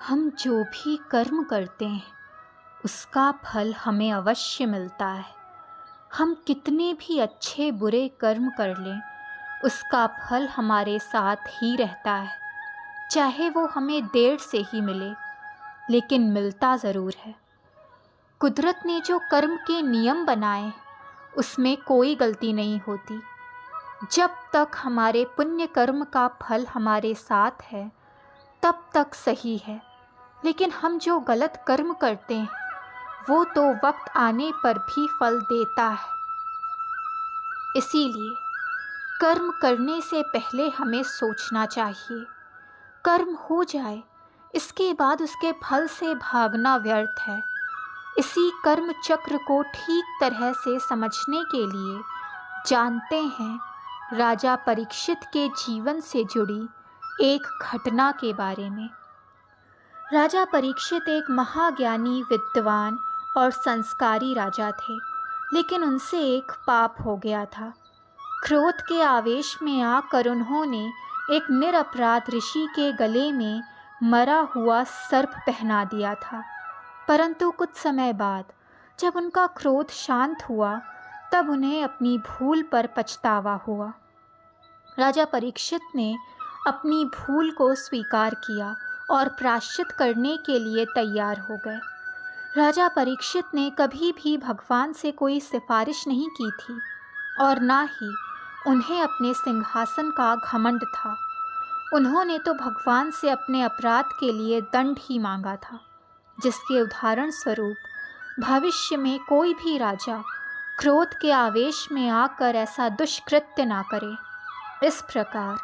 हम जो भी कर्म करते हैं उसका फल हमें अवश्य मिलता है। हम कितने भी अच्छे बुरे कर्म कर लें उसका फल हमारे साथ ही रहता है, चाहे वो हमें देर से ही मिले लेकिन मिलता ज़रूर है। कुदरत ने जो कर्म के नियम बनाए उसमें कोई गलती नहीं होती। जब तक हमारे पुण्य कर्म का फल हमारे साथ है तब तक सही है, लेकिन हम जो गलत कर्म करते हैं वो तो वक्त आने पर भी फल देता है। इसीलिए कर्म करने से पहले हमें सोचना चाहिए। कर्म हो जाए इसके बाद उसके फल से भागना व्यर्थ है। इसी कर्म चक्र को ठीक तरह से समझने के लिए जानते हैं राजा परीक्षित के जीवन से जुड़ी एक घटना के बारे में। राजा परीक्षित एक महाज्ञानी, विद्वान और संस्कारी राजा थे, लेकिन उनसे एक पाप हो गया था। क्रोध के आवेश में आकर उन्होंने एक निरपराध ऋषि के गले में मरा हुआ सर्प पहना दिया था। परंतु कुछ समय बाद जब उनका क्रोध शांत हुआ तब उन्हें अपनी भूल पर पछतावा हुआ। राजा परीक्षित ने अपनी भूल को स्वीकार किया और प्रायश्चित करने के लिए तैयार हो गए। राजा परीक्षित ने कभी भी भगवान से कोई सिफारिश नहीं की थी और ना ही उन्हें अपने सिंहासन का घमंड था। उन्होंने तो भगवान से अपने अपराध के लिए दंड ही मांगा था, जिसके उदाहरण स्वरूप भविष्य में कोई भी राजा क्रोध के आवेश में आकर ऐसा दुष्कृत्य ना करे। इस प्रकार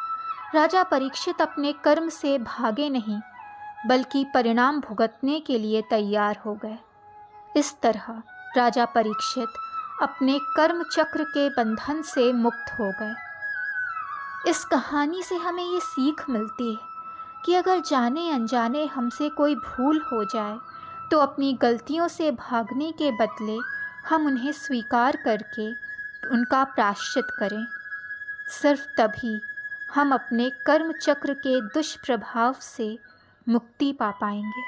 राजा परीक्षित अपने कर्म से भागे नहीं बल्कि परिणाम भुगतने के लिए तैयार हो गए। इस तरह राजा परीक्षित अपने कर्म चक्र के बंधन से मुक्त हो गए। इस कहानी से हमें ये सीख मिलती है कि अगर जाने अनजाने हमसे कोई भूल हो जाए तो अपनी गलतियों से भागने के बदले हम उन्हें स्वीकार करके उनका प्रायश्चित करें। सिर्फ तभी हम अपने कर्म चक्र के दुष्प्रभाव से मुक्ति पा पाएंगे।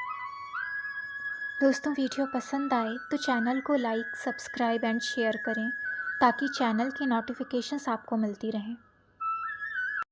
दोस्तों, वीडियो पसंद आए तो चैनल को लाइक, सब्सक्राइब एंड शेयर करें ताकि चैनल की नोटिफिकेशंस आपको मिलती रहें।